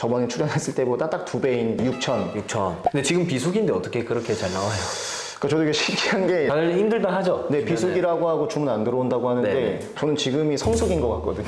저번에 출연했을 때보다 딱 2배인 6천. 6천. 근데 지금 비수기인데 어떻게 그렇게 잘 나와요? 그러니까 저도 이게 신기한 게 다들 힘들다 하죠? 네, 비수기라고 하고 주문 안 들어온다고 하는데 네네. 저는 지금이 성수기인 것 같거든요.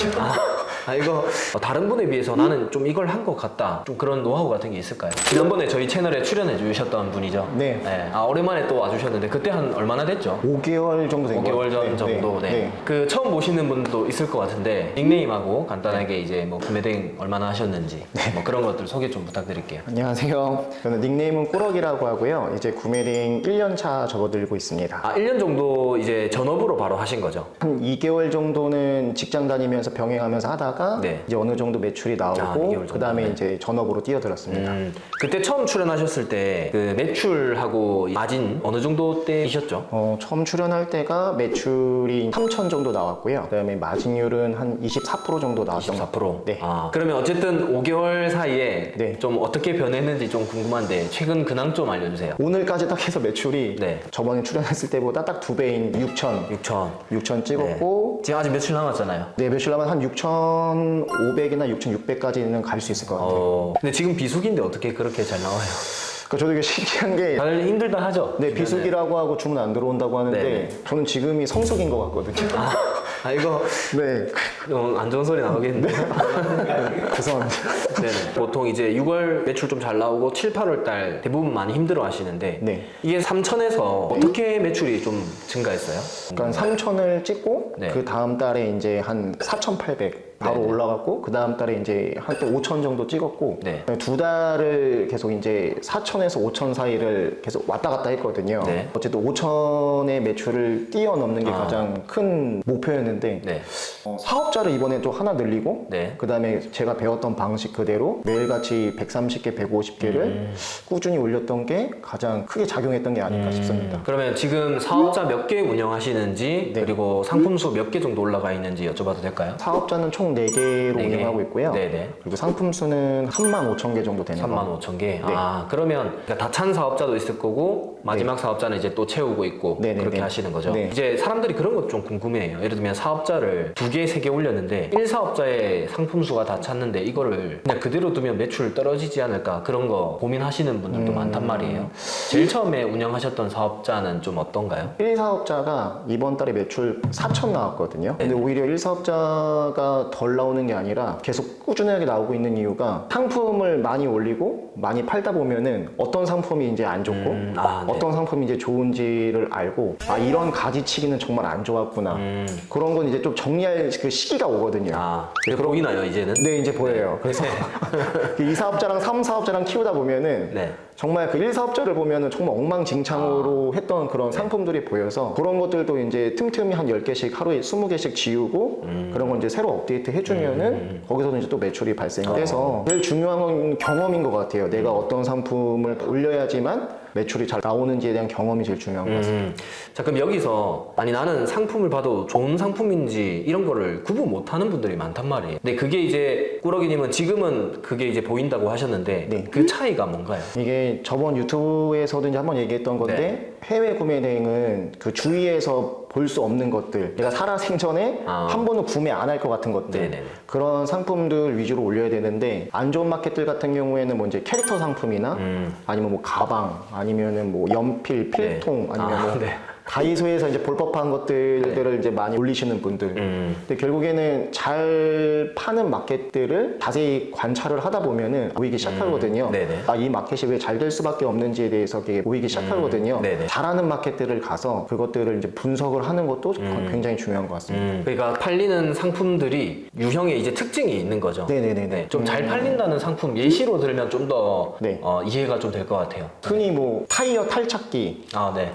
이거 다른 분에 비해서 나는 좀 이걸 한 것 같다. 좀 그런 노하우 같은 게 있을까요? 지난번에 저희 채널에 출연해 주셨던 분이죠? 네. 오랜만에 또 와주셨는데 그때 한 얼마나 됐죠? 5개월 정도 된 것 5개월 전 같아요. 정도. 네. 그 처음 보시는 분도 있을 것 같은데 닉네임하고 간단하게 이제 뭐 구매 대행 얼마나 하셨는지 뭐 그런 것들 소개 좀 부탁드릴게요. 안녕하세요. 저는 닉네임은 꾸러기라고 하고요. 이제 구매링 1년 차 접어들고 있습니다. 1년 정도 이제 전업으로 바로 하신 거죠? 한 2개월 정도는 직장 다니면서 병행하면서 하다가 네. 이제 어느 정도 매출이 2개월 나오고 정도. 그 다음에 네. 이제 전업으로 뛰어들었습니다. 그때 처음 출연하셨을 때 그 매출하고 마진 어느 정도 때이셨죠? 처음 출연할 때가 매출이 3천 정도 나왔고요. 그 다음에 마진율은 한 24% 정도 나왔던 것 24%? 네. 그러면 어쨌든 5개월 사이에 네. 좀 어떻게 변했는지 좀 궁금한데 최근 근황 좀 알려주세요. 오늘까지 딱 해서 매출이 네. 저번에 출연했을 때보다 딱 2배인 6천. 6천. 6천 찍었고 지금 아직 며칠 남았잖아요. 네, 매출 나면 한 6,500이나 6,600까지는 갈 수 있을 것 같아요. 근데 지금 비수기인데 어떻게 그렇게 잘 나와요? 그러니까 저도 이게 신기한 게 다들 힘들다 하죠? 네, 주변에. 비수기라고 하고 주문 안 들어온다고 하는데 네네. 저는 지금이 성수기인 것 같거든요. 이거 네, 좀 안 좋은 소리 나오겠는데. 죄송합니다. 네네. 보통 이제 6월 매출 좀 잘 나오고 7, 8월 달 대부분 많이 힘들어 하시는데 네. 이게 3천에서 어떻게 매출이 좀 증가했어요? 그러니까 3천을 찍고 네. 그 다음 달에 이제 한 4,800 바로 네네. 올라갔고 그 다음 달에 이제 한때 5천 정도 찍었고 네. 2달을 계속 이제 4천에서 5천 사이를 계속 왔다 갔다 했거든요. 네. 어쨌든 5천의 매출을 뛰어넘는 게 가장 큰 목표였는데 네. 사업자를 이번에 또 하나 늘리고 네. 그 다음에 제가 배웠던 방식 그대로 매일같이 130개, 150개를 꾸준히 올렸던 게 가장 크게 작용했던 게 아닐까 싶습니다. 그러면 지금 사업자 몇 개 운영하시는지 네. 그리고 상품 수 몇 개 정도 올라가 있는지 여쭤봐도 될까요? 사업자는 총 4개로 네 개. 운영하고 있고요. 네네. 그리고 상품 수는 35,000개 정도 되는 거. 35,000개. 그러면 다 찬 사업자도 있을 거고 마지막 사업자는 이제 또 채우고 있고 네네네. 그렇게 하시는 거죠. 네. 이제 사람들이 그런 것 좀 궁금해해요. 예를 들면 사업자를 2개, 3개 올렸는데 1사업자의 상품 수가 다 찼는데 이거를 그냥 그대로 두면 매출 떨어지지 않을까 그런 거 고민하시는 분들도 많단 말이에요. 제일 처음에 운영하셨던 사업자는 좀 어떤가요? 1사업자가 이번 달에 매출 4천 나왔거든요. 근데 오히려 1사업자가 덜 나오는 게 아니라 계속 꾸준하게 나오고 있는 이유가 상품을 많이 올리고 많이 팔다 보면은 어떤 상품이 이제 안 좋고 네. 어떤 상품이 이제 좋은지를 알고 이런 가지치기는 정말 안 좋았구나. 그런 건 이제 좀 정리할 그 시기가 오거든요. 그게 보이나요 이제는? 네, 이제 보여요. 그래서 2사업자랑 3사업자랑 키우다 보면은 네. 정말 그 1사업자를 보면은 정말 엉망진창으로 했던 그런 상품들이 보여서 그런 것들도 이제 틈틈이 한 10개씩 하루에 20개씩 지우고 그런 걸 이제 새로 업데이트 해주면은 거기서도 이제 또 매출이 발생돼서 제일 중요한 건 경험인 것 같아요. 내가 어떤 상품을 올려야지만 매출이 잘 나오는지에 대한 경험이 제일 중요한 것 같습니다. 자, 그럼 여기서 아니 나는 상품을 봐도 좋은 상품인지 이런 거를 구분 못하는 분들이 많단 말이에요. 근데 그게 이제 꾸러기님은 지금은 그게 이제 보인다고 하셨는데 네. 그 차이가 뭔가요? 이게 저번 유튜브에서도 이제 한번 얘기했던 건데 네. 해외 구매 대행은 그 주위에서 볼 수 없는 것들 내가 살아생전에 한 번은 구매 안 할 것 같은 것들 네네네. 그런 상품들 위주로 올려야 되는데 안 좋은 마켓들 같은 경우에는 뭐 이제 캐릭터 상품이나 아니면 뭐 가방 아니면은 뭐 연필, 필통 아니면 뭐 네. 다이소에서 이제 볼 법한 것들을 이제 많이 올리시는 분들. 근데 결국에는 잘 파는 마켓들을 자세히 관찰을 하다 보면은 보이기 시작하거든요. 네네. 이 마켓이 왜 잘 될 수밖에 없는지에 대해서 그게 보이기 시작하거든요. 네네. 잘하는 마켓들을 가서 그것들을 이제 분석을 하는 것도 굉장히 중요한 것 같습니다. 그러니까 팔리는 상품들이 유형의 이제 특징이 있는 거죠. 네네네네. 좀 잘 팔린다는 상품 예시로 들면 좀 더 네. 이해가 좀 될 것 같아요. 흔히 뭐 타이어 탈착기. 네.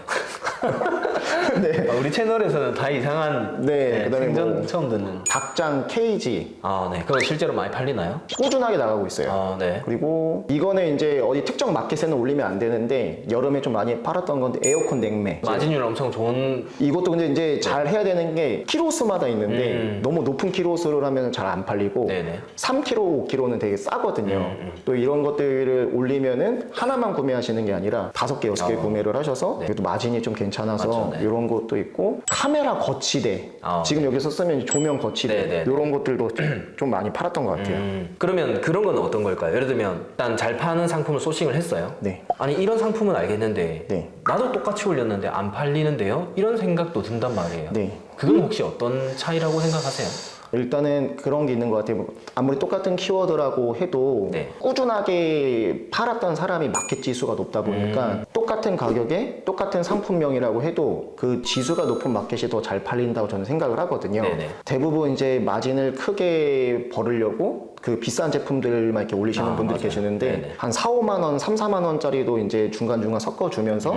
네. 우리 채널에서는 다 이상한 네, 그다음에 생전 뭐 처음 듣는. 닭장 케이지. 네. 그거 실제로 많이 팔리나요? 꾸준하게 나가고 있어요. 네. 그리고 이거는 이제 어디 특정 마켓에는 올리면 안 되는데 여름에 좀 많이 팔았던 건데 에어컨 냉매. 마진율 엄청 좋은. 이것도 근데 이제 잘 해야 되는 게 키로수마다 있는데 너무 높은 키로수를 하면 잘 안 팔리고 네네. 3kg, 5kg는 되게 싸거든요. 또 이런 것들을 올리면은 하나만 구매하시는 게 아니라 5개, 6개 구매를 하셔서 그래도 마진이 좀 괜찮아서 맞죠, 네. 이런 것도 있고 카메라 거치대 지금 여기서 쓰면 조명 거치대 네, 네, 이런 것들도 좀 많이 팔았던 것 같아요. 그러면 그런 건 어떤 걸까요? 예를 들면 일단 잘 파는 상품을 소싱을 했어요. 네. 아니 이런 상품은 알겠는데 네. 나도 똑같이 올렸는데 안 팔리는데요? 이런 생각도 든단 말이에요. 네. 그건 혹시 어떤 차이라고 생각하세요? 일단은 그런 게 있는 것 같아요. 아무리 똑같은 키워드라고 해도 네. 꾸준하게 팔았던 사람이 마켓 지수가 높다 보니까 똑같은 가격에 똑같은 상품명이라고 해도 그 지수가 높은 마켓이 더 잘 팔린다고 저는 생각을 하거든요. 네네. 대부분 이제 마진을 크게 벌으려고 그 비싼 제품들만 이렇게 올리시는 분들이 맞아요. 계시는데 네네. 한 4, 5만 원, 3, 4만 원짜리도 이제 중간중간 섞어주면서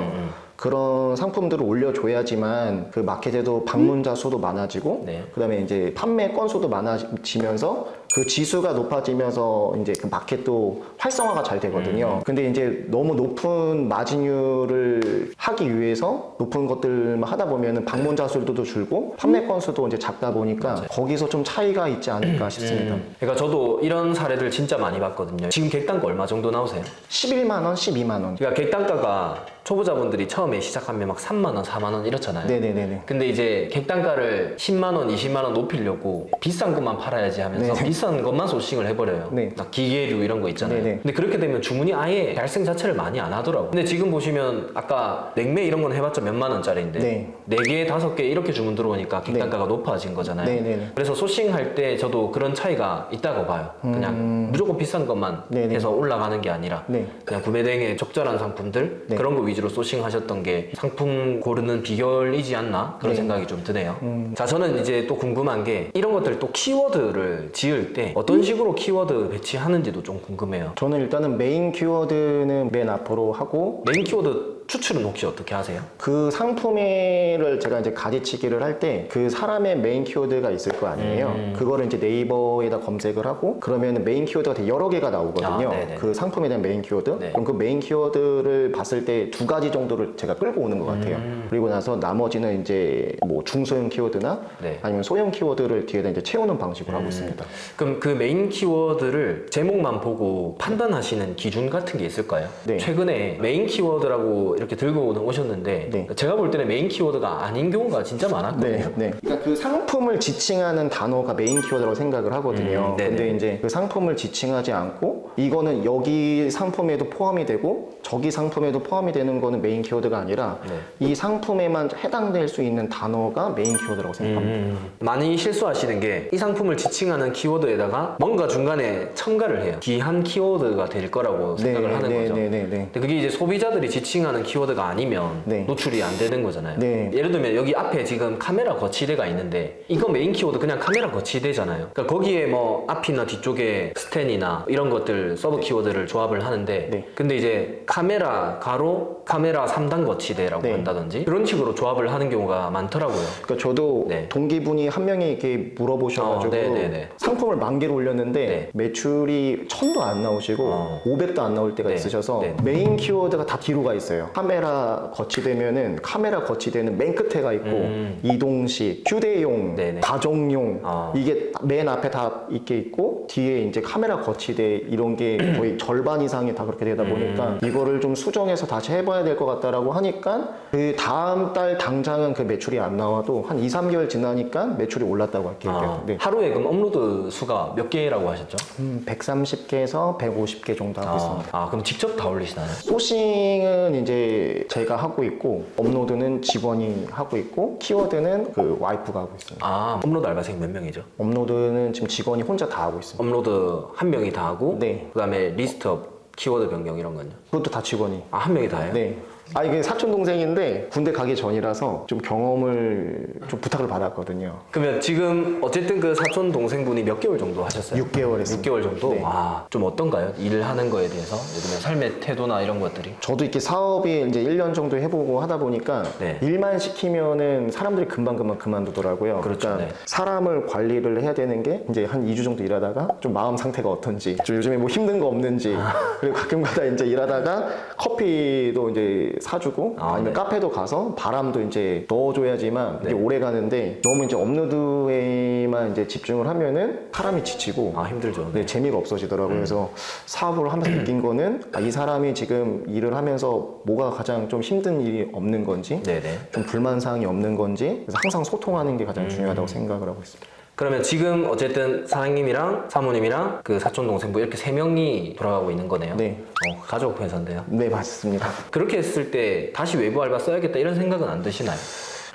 그런 상품들을 올려줘야지만 그 마켓에도 방문자 수도 많아지고 네. 그다음에 이제 판매 건수도 많아지면서 그 지수가 높아지면서 이제 그 마켓도 활성화가 잘 되거든요. 근데 이제 너무 높은 마진율을 하기 위해서 높은 것들만 하다 보면은 방문자 수도 줄고 판매 건수도 이제 작다 보니까 거기서 좀 차이가 있지 않을까 싶습니다. 그러니까 저도 이런 사례들 진짜 많이 봤거든요. 지금 객단가 얼마 정도 나오세요? 11만 원, 12만 원. 그러니까 객단가가 초보자분들이 처음에 시작하면 막 3만 원, 4만 원 이렇잖아요. 네네네네. 근데 이제 객단가를 10만 원, 20만 원 높이려고 비싼 것만 팔아야지 하면서 네네. 비싼 것만 소싱을 해버려요. 네. 막 기계류 이런 거 있잖아요. 네네. 근데 그렇게 되면 주문이 아예 발생 자체를 많이 안 하더라고. 근데 지금 보시면 아까 냉매 이런 건 해봤자 몇만 원짜리인데 네. 4개, 5개 이렇게 주문 들어오니까 객단가가 높아진 거잖아요. 네네네. 그래서 소싱할 때 저도 그런 차이가 있다고 봐요. 그냥 무조건 비싼 것만 네네. 해서 올라가는 게 아니라 네. 그냥 구매 대행에 적절한 상품들 네. 그런 거 위주로 소싱하셨던 게 상품 고르는 비결이지 않나 그런 네. 생각이 좀 드네요. 자, 저는 이제 또 궁금한 게 이런 것들 또 키워드를 지을 때 어떤 식으로 키워드 배치하는지도 좀 궁금해요. 저는 일단은 메인 키워드는 맨 앞으로 하고 메인 키워드 추출은 혹시 어떻게 하세요? 그 상품을 제가 이제 가지치기를 할 때 그 사람의 메인 키워드가 있을 거 아니에요. 그거를 이제 네이버에다 검색을 하고 그러면 메인 키워드가 되게 여러 개가 나오거든요. 네네. 그 상품에 대한 메인 키워드. 네. 그럼 그 메인 키워드를 봤을 때 2가지 정도를 제가 끌고 오는 것 같아요. 그리고 나서 나머지는 이제 뭐 중소형 키워드나 네. 아니면 소형 키워드를 뒤에다 이제 채우는 방식으로 하고 있습니다. 그럼 그 메인 키워드를 제목만 보고 판단하시는 기준 같은 게 있을까요? 네. 최근에 메인 키워드라고 이렇게 들고 오셨는데 네. 제가 볼 때는 메인 키워드가 아닌 경우가 진짜 많았거든요. 네. 그러니까 그 상품을 지칭하는 단어가 메인 키워드라고 생각을 하거든요. 네네. 근데 이제 그 상품을 지칭하지 않고 이거는 여기 상품에도 포함이 되고 저기 상품에도 포함이 되는 거는 메인 키워드가 아니라 네. 이 상품에만 해당될 수 있는 단어가 메인 키워드라고 생각합니다. 많이 실수하시는 게 이 상품을 지칭하는 키워드에다가 뭔가 중간에 첨가를 해요. 귀한 키워드가 될 거라고 생각을 하는 거죠. 네네네. 근데 그게 이제 소비자들이 지칭하는 키워드가 아니면 네. 노출이 안 되는 거잖아요. 네. 예를 들면 여기 앞에 지금 카메라 거치대가 있는데 이거 메인 키워드 그냥 카메라 거치대잖아요. 그러니까 거기에 뭐 앞이나 뒤쪽에 스탠이나 이런 것들 서브 키워드를 조합을 하는데 네. 근데 이제 카메라 가로 카메라 3단 거치대라고 네. 한다든지 그런 식으로 조합을 하는 경우가 많더라고요. 그러니까 저도 네. 동기분이 한 명이 이렇게 물어보셔가지고 네네네. 상품을 10,000개를 올렸는데 네. 매출이 1,000도 안 나오시고 500도 안 나올 때가 네. 있으셔서 네. 메인 키워드가 다 뒤로 가 있어요. 카메라 거치대면은 카메라 거치대는 맨 끝에 가 있고 이동식, 휴대용, 네네. 가정용 아. 이게 맨 앞에 다 있게 있고 뒤에 이제 카메라 거치대 이런 게 거의 절반 이상이 다 그렇게 되다 보니까 이거를 좀 수정해서 다시 해봐야 될 것 같다라고 하니까 그 다음 달 당장은 그 매출이 안 나와도 한 2, 3개월 지나니까 매출이 올랐다고 할게요. 네. 하루에 그럼 업로드 수가 몇 개라고 하셨죠? 130개에서 150개 정도 하고 있습니다. 그럼 직접 다 올리시나요? 소싱은 이제 제가 하고 있고 업로드는 직원이 하고 있고 키워드는 그 와이프가 하고 있습니다. 업로드 알바생 몇 명이죠? 업로드는 지금 직원이 혼자 다 하고 있습니다. 업로드 한 명이 다 하고 네. 그다음에 리스트업, 키워드 변경 이런 건요? 그것도 다 직원이. 한 명이 다 해요? 네. 이게 사촌 동생인데 군대 가기 전이라서 좀 경험을 좀 부탁을 받았거든요. 그러면 지금 어쨌든 그 사촌 동생분이 몇 개월 정도 하셨어요? 6개월 했습니다. 6개월 정도? 네. 좀 어떤가요? 일을 하는 거에 대해서? 예를 들면 삶의 태도나 이런 것들이? 저도 이렇게 사업이 이제 1년 정도 해보고 하다 보니까 네. 일만 시키면은 사람들이 금방 그만두더라고요. 그렇죠. 그러니까 네. 사람을 관리를 해야 되는 게 이제 한 2주 정도 일하다가 좀 마음 상태가 어떤지, 좀 요즘에 뭐 힘든 거 없는지, 그리고 가끔가다 이제 일하다가 커피도 이제 사주고 아니면 네. 카페도 가서 바람도 이제 넣어줘야지만 이게 오래 가는데 너무 이제 업로드에만 일에만 이제 집중을 하면은 사람이 지치고 아, 힘들죠. 네, 재미가 없어지더라고요. 그래서 사업을 하면서 느낀 거는 이 사람이 지금 일을 하면서 뭐가 가장 좀 힘든 일이 없는 건지 네네. 좀 불만사항이 없는 건지 그래서 항상 소통하는 게 가장 중요하다고 생각을 하고 있습니다. 그러면 지금 어쨌든 사장님이랑 사모님이랑 그 사촌 동생부 이렇게 3명이 돌아가고 있는 거네요. 네. 가족 회사인데요. 네, 맞습니다. 그렇게 했을 때 다시 외부 알바 써야겠다 이런 생각은 안 드시나요?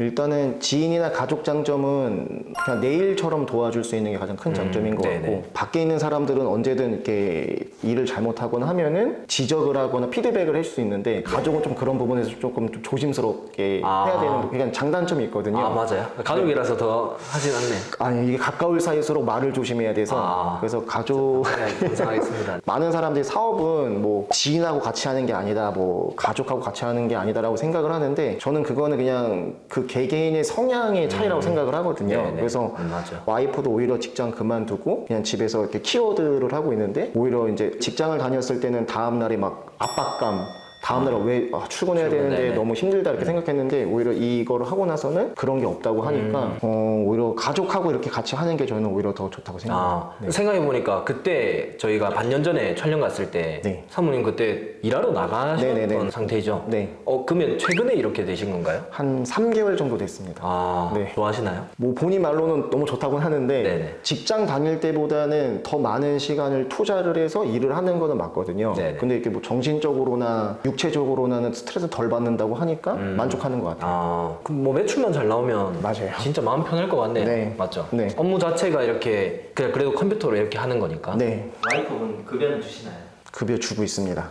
일단은 지인이나 가족 장점은 그냥 내 일처럼 도와줄 수 있는 게 가장 큰 장점인 것 네네. 같고 밖에 있는 사람들은 언제든 이렇게 일을 잘못하거나 하면은 지적을 하거나 피드백을 할 수 있는데 가족은 좀 그런 부분에서 조금 좀 조심스럽게 해야 되는 그냥 장단점이 있거든요. 아, 맞아요. 가족이라서 더 하진 않네. 아니 이게 가까울 사이일수록 말을 조심해야 돼서 그래서 가족 네, 감사하겠습니다. 많은 사람들이 사업은 뭐 지인하고 같이 하는 게 아니다 뭐 가족하고 같이 하는 게 아니다라고 생각을 하는데 저는 그거는 그냥 그 개개인의 성향의 차이라고 생각을 하거든요. 네네. 그래서 맞죠. 와이프도 오히려 직장 그만두고 그냥 집에서 이렇게 키워드를 하고 있는데 오히려 이제 직장을 다녔을 때는 다음 날에 막 압박감 다음날에 왜 출근해야 되는데 네네. 너무 힘들다 이렇게 생각했는데 오히려 이거를 하고 나서는 그런 게 없다고 하니까 오히려 가족하고 이렇게 같이 하는 게 저는 오히려 더 좋다고 생각합니다. 생각해보니까 그때 저희가 반년 전에 촬영 갔을 때 네. 사모님 그때 일하러 나가셨던 네네네. 상태죠? 네. 그러면 최근에 이렇게 되신 건가요? 한 3개월 정도 됐습니다. 네. 좋아하시나요? 뭐 본인 말로는 너무 좋다고는 하는데 네네. 직장 다닐 때보다는 더 많은 시간을 투자를 해서 일을 하는 거는 맞거든요. 네네. 근데 이렇게 뭐 정신적으로나 육체적으로는 스트레스 덜 받는다고 하니까 만족하는 것 같아요. 그럼 뭐 매출만 잘 나오면 맞아요. 진짜 마음 편할 것 같네요. 네. 맞죠? 네. 업무 자체가 이렇게 그래도 컴퓨터로 이렇게 하는 거니까. 네. 와이프분 급여는 주시나요? 급여 주고 있습니다.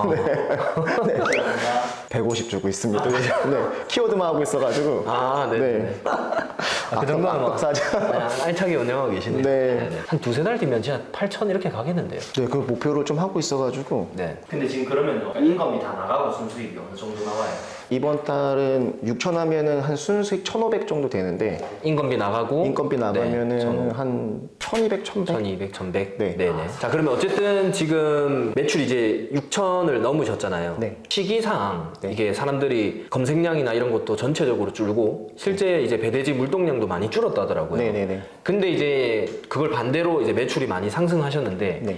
네. 150 주고 있습니다. 네. 키워드만 하고 있어가지고. 네. 네. 그 정도면 뭐 악사자. 알차게 운영하고 계시네요. 네. 한 두세 달 뒤면 진짜 8천 이렇게 가겠는데요. 네, 그 목표를 좀 하고 있어가지고. 네. 근데 지금 그러면 인건비 다 나가고 순수익이 어느 정도 나와요? 이번 달은 6천 하면은 한 순수익 1,500 정도 되는데 인건비 나가고 인건비 나가면은 네, 한 1,200, 1,100. 1200, 1100. 네. 네네. 자, 그러면 어쨌든 지금 매출이 이제 6천을 넘으셨잖아요. 네. 시기상 네. 이게 사람들이 검색량이나 이런 것도 전체적으로 줄고 실제 이제 배대지 물동량도 많이 줄었다더라고요. 네네네. 근데 이제 그걸 반대로 이제 매출이 많이 상승하셨는데 네.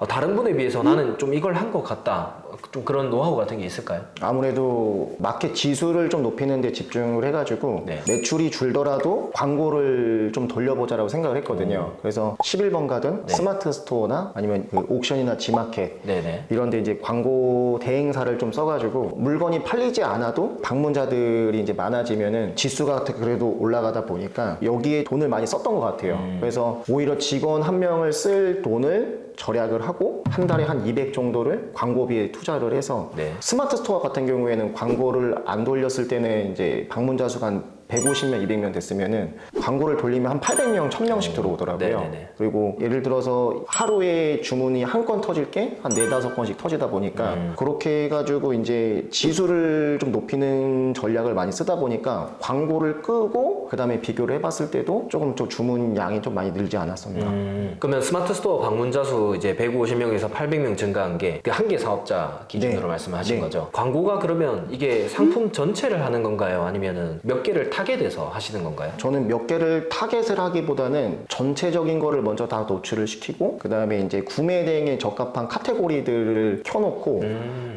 다른 분에 비해서 나는 좀 이걸 한 것 같다. 좀 그런 노하우 같은 게 있을까요? 아무래도 마켓 지수를 좀 높이는 데 집중을 해가지고 네. 매출이 줄더라도 광고를 좀 돌려보자라고 생각을 했거든요. 그래서 11번 가든 네. 스마트 스토어나 아니면 그 옥션이나 지마켓 네네. 이런 데 이제 광고 대행사를 좀 써가지고 물건이 팔리지 않아도 방문자들이 이제 많아지면은 지수가 그래도 올라가다 보니까 여기에 돈을 많이 썼던 것 같아요. 그래서 오히려 직원 한 명을 쓸 돈을 절약을 하고 한 달에 한 200 정도를 광고비에 투자를 해서 네. 스마트 스토어 같은 경우에는 광고를 안 돌렸을 때는 이제 방문자 수가 한 150명, 200명 됐으면은 광고를 돌리면 한 800명, 1000명씩 들어오더라고요. 네네네. 그리고 예를 들어서 하루에 주문이 한 건 터질 게 한 4-5건씩 터지다 보니까 그렇게 해가지고 이제 지수를 좀 높이는 전략을 많이 쓰다 보니까 광고를 끄고 그 다음에 비교를 해봤을 때도 조금 좀 주문 양이 좀 많이 늘지 않았었나. 그러면 스마트 스토어 방문자 수 이제 150명에서 800명 증가한 게 그 한 개 사업자 기준으로 네. 말씀하신 네. 거죠. 광고가 그러면 이게 상품 전체를 하는 건가요? 아니면은 몇 개를 타겟해서 하시는 건가요? 저는 몇 개를 타겟을 하기보다는 전체적인 거를 먼저 다 노출을 시키고 그 다음에 이제 구매 대행에 적합한 카테고리들을 켜놓고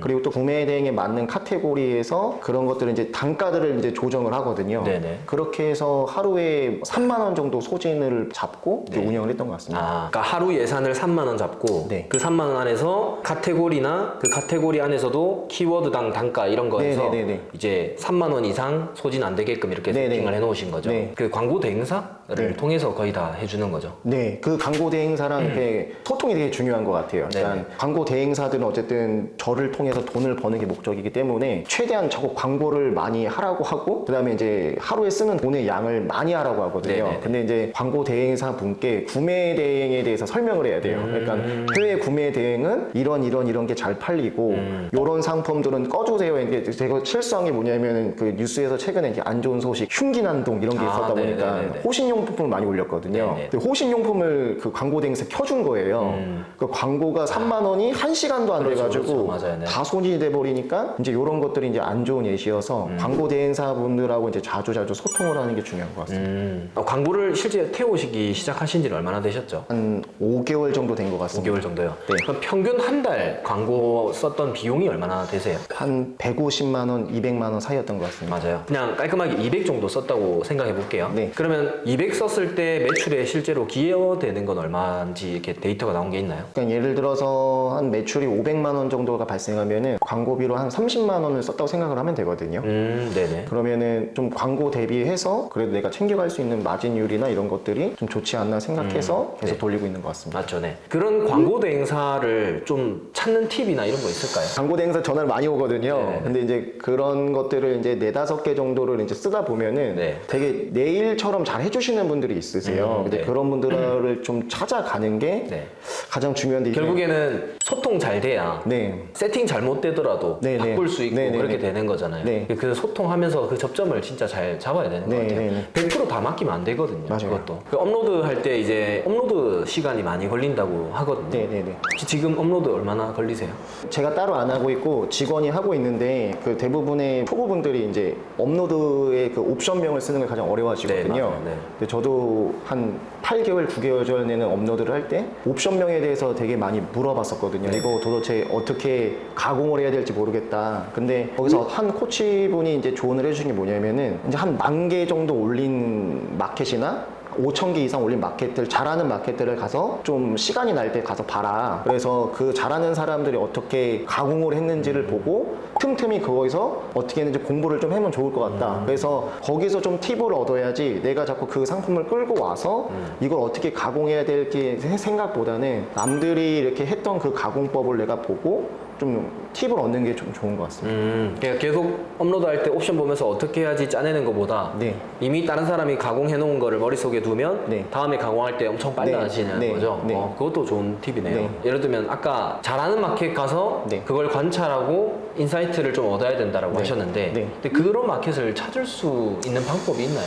그리고 또 구매 대행에 맞는 카테고리에서 그런 것들을 이제 단가들을 이제 조정을 하거든요. 네네. 그렇게 해서 하루에 3만 원 정도 소진을 잡고 이제 네. 운영을 했던 것 같습니다. 그러니까 하루 예산을 3만 원 잡고 네. 그 3만 원 안에서 카테고리나 그 카테고리 안에서도 키워드당 단가 이런 거에서 네네네네. 이제 3만 원 이상 소진 안 되게끔 이렇게 네네. 세팅을 해놓으신 거죠. 네. 그 광고 대행사를 네. 통해서 거의 다 해주는 거죠. 네, 그 광고 대행사랑 이렇게 소통이 되게 중요한 것 같아요. 일단 네네. 광고 대행사들은 어쨌든 저를 통해서 돈을 버는 게 목적이기 때문에 최대한 자꾸 광고를 많이 하라고 하고 그다음에 이제 하루에 쓰는 돈의 양을 많이 하라고 하거든요. 네네네. 근데 이제 광고 대행사 분께 구매 대행에 대해서 설명을 해야 돼요. 그러니까 해외 구매 대행은 이런 게 잘 팔리고 이런 상품들은 꺼주세요. 이게 제가 실수한 게 뭐냐면은 그 뉴스에서 최근에 이게 안 좋은 소식, 흉기난동 이런 게 있었다 보니까 네네네네. 호신용 호신용품을 많이 올렸거든요. 네네. 근데 호신용품을 그 광고 대행사 켜준 거예요. 그 광고가 3만 원이 1시간도 안 그렇죠, 돼가지고 그렇죠. 맞아요. 네. 다 손이 돼버리니까 이제 이런 것들이 이제 안 좋은 예시여서 광고 대행사분들하고 이제 자주 소통을 하는 게 중요한 것 같습니다. 광고를 실제 태우시기 시작하신 지는 얼마나 되셨죠? 한 5개월 정도 된 것 같습니다. 5개월 정도요? 네. 그럼 평균 한 달 광고 썼던 비용이 얼마나 되세요? 한 150만 원, 200만 원 사이였던 것 같습니다. 맞아요. 그냥 깔끔하게 200 정도 썼다고 생각해 볼게요. 네. 그러면 200 썼을 때 매출에 실제로 기여되는 건 얼마인지 이렇게 데이터가 나온 게 있나요? 그러니까 예를 들어서 한 매출이 500만 원 정도가 발생하면은 광고비로 한 30만 원을 썼다고 생각을 하면 되거든요. 네네. 그러면은 좀 광고 대비해서 그래도 내가 챙겨갈 수 있는 마진율이나 이런 것들이 좀 좋지 않나 생각해서 계속 네. 돌리고 있는 것 같습니다. 맞죠, 네. 그런 광고 대행사를 좀 찾는 팁이나 이런 거 있을까요? 광고 대행사 전화를 많이 오거든요. 네. 근데 이제 그런 것들을 이제 4-5개 정도를 이제 쓰다 보면은 네. 되게 내 일처럼 잘 해주시는 분들이 있으세요. 근데 네. 그런 분들을 좀 찾아가는 게 네. 가장 중요한데 이제 결국에는 소통 잘 돼야 네. 세팅 잘못되더라도 네, 네. 바꿀 수 있고 네, 네, 그렇게 네. 되는 거잖아요. 네. 그 소통하면서 그 접점을 진짜 잘 잡아야 되는 것 네, 같아요. 네, 네. 100%다 맡기면 안 되거든요. 맞아요. 그것도. 그 업로드 할 때 이제 업로드 시간이 많이 걸린다고 하거든요. 네네네. 혹시 지금 업로드 얼마나 걸리세요? 제가 따로 안 하고 있고 직원이 하고 있는데 그 대부분의 초보분들이 이제 업로드의 그 옵션명을 쓰는 걸 가장 어려워하시거든요. 네, 맞아요. 네. 근데 저도 한 8개월, 9개월 전에는 업로드를 할 때 옵션명에 대해서 되게 많이 물어봤었거든요. 네. 이거 도대체 어떻게 가공을 해야 될지 모르겠다. 근데 거기서 한 코치분이 이제 조언을 해주신 게 뭐냐면은 이제 한 10,000개 정도 올린 마켓이나 5,000개 이상 올린 마켓들, 잘하는 마켓들을 가서 좀 시간이 날 때 가서 봐라. 그래서 그 잘하는 사람들이 어떻게 가공을 했는지를 보고 틈틈이 거기서 어떻게 했는지 공부를 좀 하면 좋을 것 같다. 그래서 거기서 좀 팁을 얻어야지 내가 자꾸 그 상품을 끌고 와서 이걸 어떻게 가공해야 될지 생각보다는 남들이 이렇게 했던 그 가공법을 내가 보고 좀 팁을 얻는 게 좀 좋은 것 같습니다. 그러니까 계속 업로드할 때 옵션 보면서 어떻게 해야지 짜내는 것보다 네. 이미 다른 사람이 가공해 놓은 거를 머릿속에 두면 네. 다음에 가공할 때 엄청 빨리 네. 하시는 네. 거죠. 네. 그것도 좋은 팁이네요. 네. 예를 들면 아까 잘하는 마켓 가서 네. 그걸 관찰하고 인사이트를 좀 얻어야 된다라고 네. 하셨는데 네. 근데 그런 마켓을 찾을 수 있는 방법이 있나요?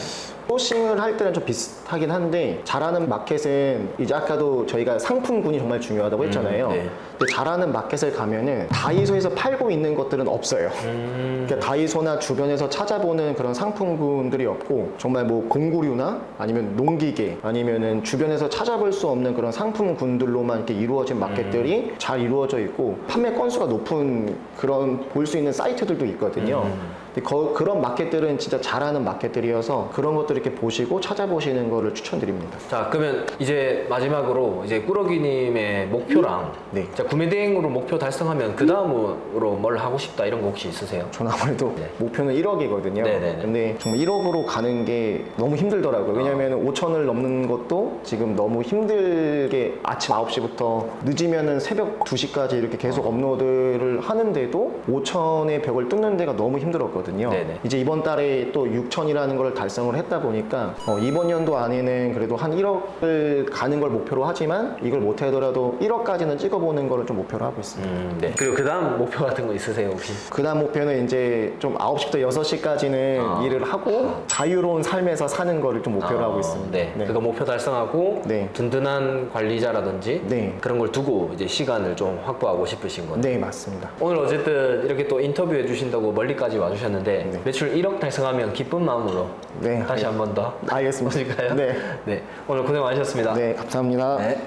소싱을 할 때는 좀 비슷하긴 한데 잘하는 마켓은 이제 아까도 저희가 상품군이 정말 중요하다고 했잖아요. 네. 근데 잘하는 마켓을 가면은 다이소에서 팔고 있는 것들은 없어요. 그러니까 다이소나 주변에서 찾아보는 그런 상품군들이 없고 정말 뭐 공구류나 아니면 농기계 아니면은 주변에서 찾아볼 수 없는 그런 상품군들로만 이렇게 이루어진 마켓들이 잘 이루어져 있고 판매 건수가 높은 그런 볼 수 있는 사이트들도 있거든요. 근데 그런 마켓들은 진짜 잘하는 마켓들이어서 그런 것들 이렇게 보시고 찾아보시는 거를 추천드립니다. 자, 그러면 이제 마지막으로 이제 꾸러기님의 목표랑 네. 자, 구매 대행으로 목표 달성하면 그 다음으로 뭘 하고 싶다 이런 거 혹시 있으세요? 저는 아무래도 네. 목표는 1억이거든요. 네네네. 근데 정말 1억으로 가는 게 너무 힘들더라고요. 왜냐면 5천을 넘는 것도 지금 너무 힘들게 아침 9시부터 늦으면은 새벽 2시까지 이렇게 계속 업로드를 하는데도 5천의 벽을 뚫는 데가 너무 힘들었거든요. 네네. 이제 이번 달에 또 6천이라는 걸 달성을 했다 보니까 이번 연도 안에는 그래도 한 1억을 가는 걸 목표로 하지만 이걸 못 하더라도 1억까지는 찍어보는 거를 좀 목표로 하고 있습니다. 네. 그리고 그 다음 목표 같은 거 있으세요 혹시? 그 다음 목표는 이제 좀 9시부터 6시까지는 일을 하고 자유로운 삶에서 사는 거를 좀 목표로 하고 있습니다. 네. 그거 목표 달성하고 네. 든든한 관리자라든지 네. 그런 걸 두고 이제 시간을 좀 확보하고 싶으신 거네요. 네, 맞습니다. 오늘 어쨌든 이렇게 또 인터뷰해 주신다고 멀리까지 와주셨는데 네. 매출 1억 달성하면 기쁜 마음으로 네. 다시 한 번 더 알겠습니다. 보실까요? 네. 네. 오늘 고생 많으셨습니다. 네, 감사합니다. 네.